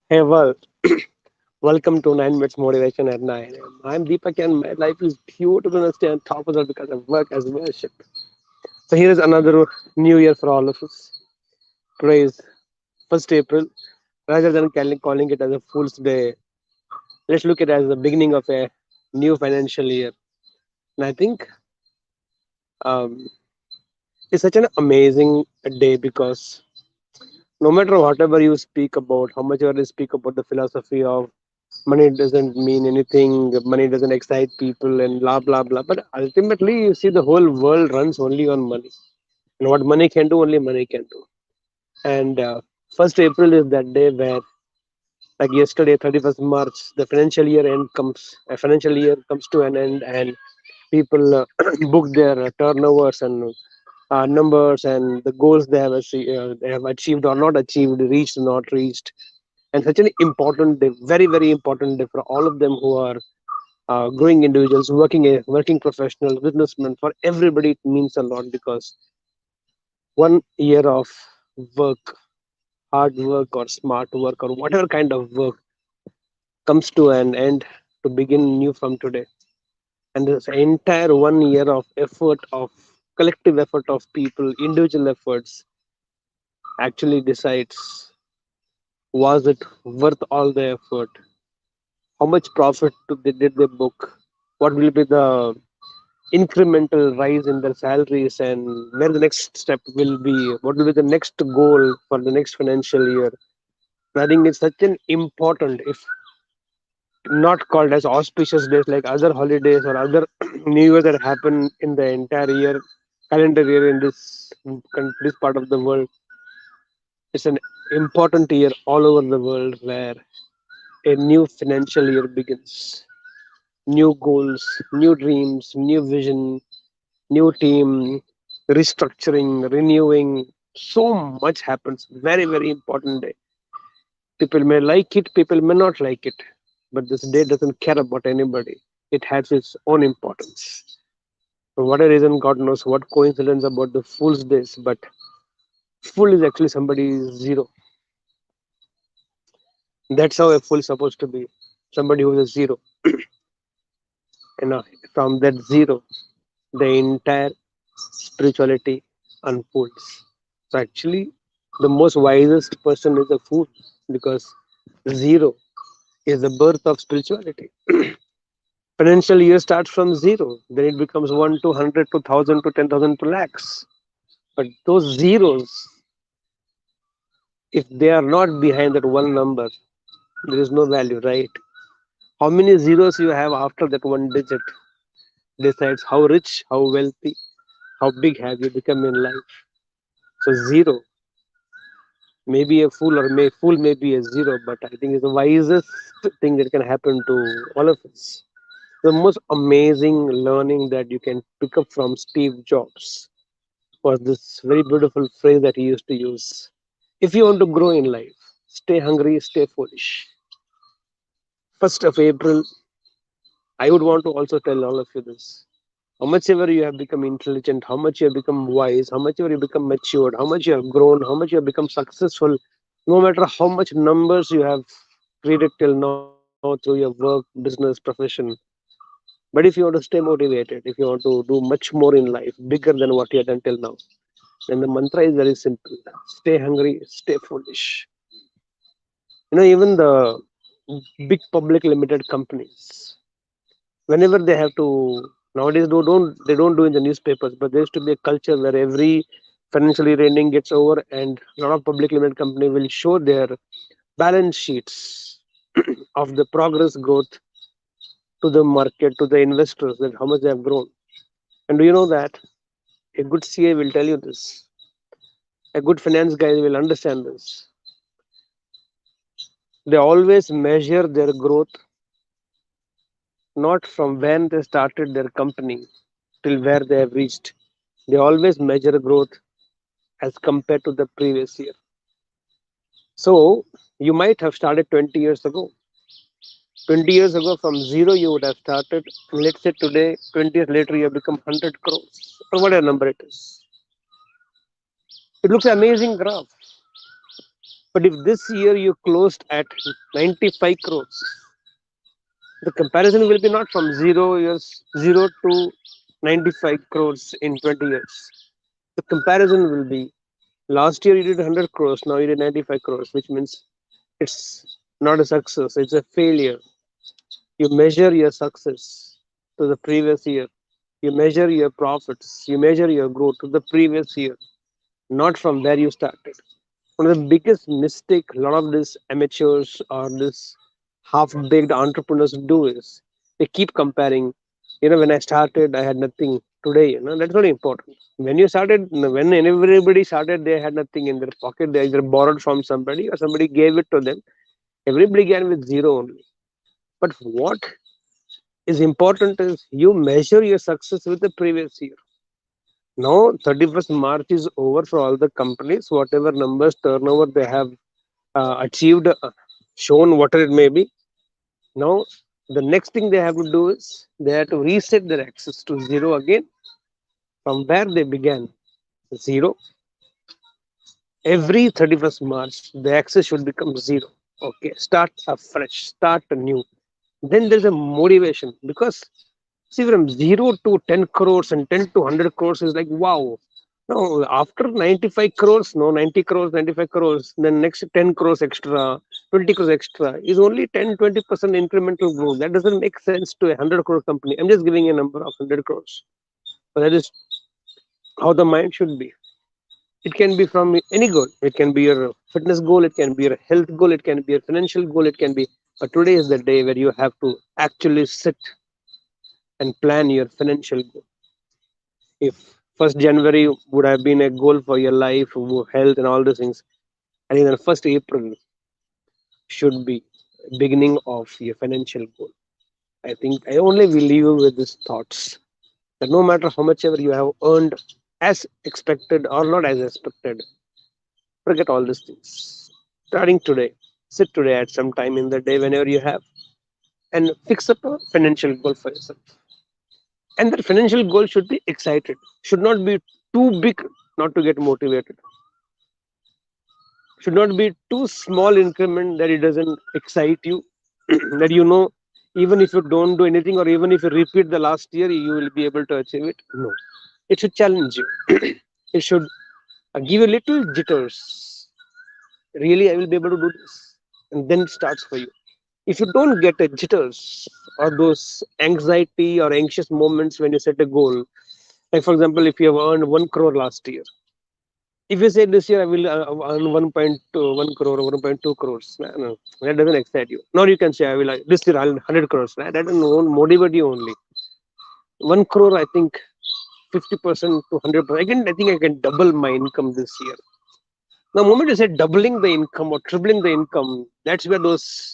Hey, well, welcome to 9 Minutes Motivation at 9 a.m. I'm Deepak and my life is beautiful and stay on top of it because I work as worship. So here is another new year for all of us. Today is 1st April. Rather than calling it as a Fool's Day, let's look at it as the beginning of a new financial year. And I think um, it's such an amazing day because no matter whatever you speak about, how much ever you speak about the philosophy of money doesn't mean anything, money doesn't excite people, and blah blah blah. But ultimately, you see, the whole world runs only on money, and what money can do, only money can do. And 1st April is that day where, like yesterday, 31st March, the financial year end comes. A financial year comes to an end, and people book their turnovers and numbers and the goals they have achieved or not achieved, reached or not reached. And such an important day, very very important day for all of them who are growing individuals, working professionals, businessmen. For everybody, it means a lot because 1 year of work, hard work or smart work or whatever kind of work comes to an end to begin new from today. And this entire 1 year of effort, of collective effort of people, individual efforts, actually decides, was it worth all the effort? How much profit did they book? What will be the incremental rise in their salaries, and where the next step will be? What will be the next goal for the next financial year? I think it's such an important, if not called as auspicious days like other holidays or other New Year that happen in the entire year, calendar year in this part of the world. It's an important year all over the world where a new financial year begins. New goals, new dreams, new vision, new team, restructuring, renewing. So much happens. Very, very important day. People may like it, people may not like it, but this day doesn't care about anybody. It has its own importance. For whatever reason, God knows what coincidence about the fool's days, but fool is actually somebody zero. That's how a fool is supposed to be. Somebody who is a zero. And from that zero, the entire spirituality unfolds. So actually, the most wisest person is a fool because zero is the birth of spirituality. Financial year starts from zero, then it becomes one to hundred to thousand to 10,000 to lakhs. But those zeros, if they are not behind that one number, there is no value, right? How many zeros you have after that one digit decides how rich, how wealthy, how big have you become in life. So zero, maybe a fool may be a zero, but I think it's the wisest thing that can happen to all of us. The most amazing learning that you can pick up from Steve Jobs was this very beautiful phrase that he used to use. If you want to grow in life, stay hungry, stay foolish. 1st of April, I would want to also tell all of you this. How much ever you have become intelligent, how much you have become wise, how much ever you become matured, how much you have grown, how much you have become successful, no matter how much numbers you have created till now through your work, business, profession. But if you want to stay motivated, if you want to do much more in life, bigger than what you have done till now, then the mantra is very simple. Stay hungry, stay foolish. Even the big public limited companies, whenever they have to, nowadays they don't do in the newspapers, but there used to be a culture where every financial year ending gets over and a lot of public limited company will show their balance sheets of the progress growth to the market, to the investors, that how much they have grown. And do you know that a good CA will tell you this, a good finance guy will understand this. They always measure their growth not from when they started their company till where they have reached. They always measure growth as compared to the previous year. So you might have started 20 years ago. 20 years ago, from zero, you would have started. Let's say today, 20 years later, you have become 100 crores or whatever number it is. It looks amazing graph. But if this year you closed at 95 crores, the comparison will be not from 0 to 95 crores in 20 years. The comparison will be last year you did 100 crores, now you did 95 crores, which means it's not a success, it's a failure. You measure your success to the previous year. You measure your profits. You measure your growth to the previous year, not from where you started. One of the biggest mistake a lot of these amateurs or this half-baked entrepreneurs do is they keep comparing. When I started, I had nothing. Today, that's very important. When you started, when everybody started, they had nothing in their pocket. They either borrowed from somebody or somebody gave it to them. Everybody began with zero only. But what is important is you measure your success with the previous year. Now, 31st March is over for all the companies, whatever numbers, turnover they have achieved, shown, whatever it may be. Now, the next thing they have to do is they have to reset their access to zero again from where they began. Zero. Every 31st March, the access should become zero. Okay, start afresh, start anew. Then there's a motivation because see, from 0 to 10 crores and 10 to 100 crores is like, wow. No, after 95 crores, no, 90 crores, 95 crores, then next 10 crores extra, 20 crores extra is only 10-20% incremental growth. That doesn't make sense to a 100 crore company. I'm just giving a number of 100 crores. But that is how the mind should be. It can be from any goal. It can be your fitness goal, it can be your health goal, it can be your financial goal, it can be. But today is the day where you have to actually sit and plan your financial goal. If 1st January would have been a goal for your life, health, and all those things, I think the 1st April should be beginning of your financial goal. I think I only will leave you with these thoughts that no matter how much ever you have earned as expected or not as expected, forget all these things. Starting today, sit today at some time in the day whenever you have and fix up a financial goal for yourself. And that financial goal should be excited, should not be too big not to get motivated, should not be too small increment that it doesn't excite you, that even if you don't do anything or even if you repeat the last year, you will be able to achieve it. No, it should challenge you. It should give you little jitters. Really, I will be able to do this. And then it starts for you. If you don't get a jitters or those anxiety or anxious moments when you set a goal, like for example, if you have earned 1 crore last year, if you say this year I will earn 1.1 crore or 1.2 crores, no, that doesn't excite you. Nor you can say I will this year I'll 100 crores. That doesn't motivate you only. 1 crore, I think 50% to 100%. I think I can double my income this year. The moment you say doubling the income or tripling the income, that's where those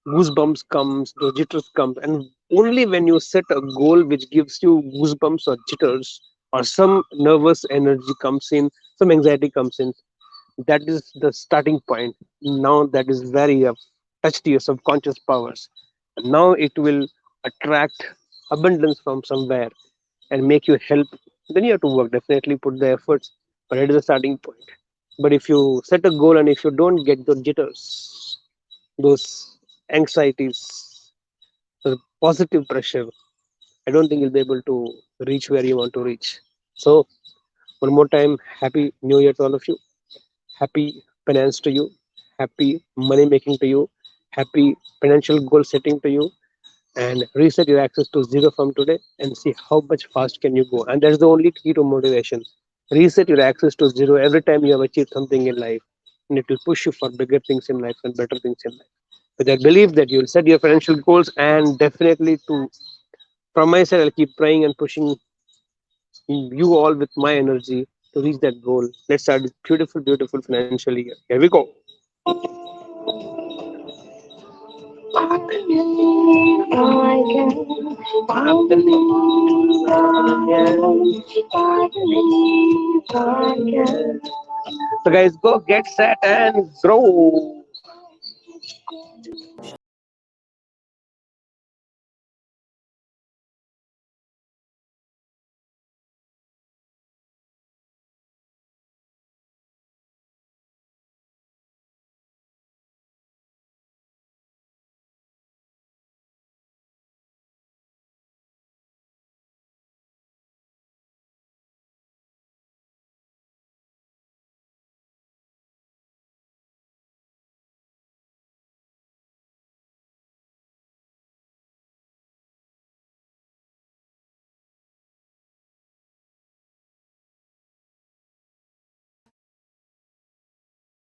goosebumps comes, those jitters comes, and only when you set a goal which gives you goosebumps or jitters or some nervous energy comes in, some anxiety comes in, that is the starting point. Now that is very touched to your subconscious powers. And now it will attract abundance from somewhere and make you help. Then you have to work, definitely put the efforts, but it is a starting point. But if you set a goal and if you don't get those jitters, those anxieties, the positive pressure, I don't think you'll be able to reach where you want to reach. So, one more time, happy new year to all of you. Happy finance to you. Happy money making to you. Happy financial goal setting to you. And reset your access to zero from today and see how much fast can you go. And that's the only key to motivation. Reset your access to zero every time you have achieved something in life, and it will push you for bigger things in life and better things in life. But I believe that you'll set your financial goals, and definitely to from my side I'll keep praying and pushing you all with my energy to reach that goal. Let's start this beautiful, beautiful financial year. Here we go. I believe I can. I believe I can. I believe I can. So guys, go get set and grow.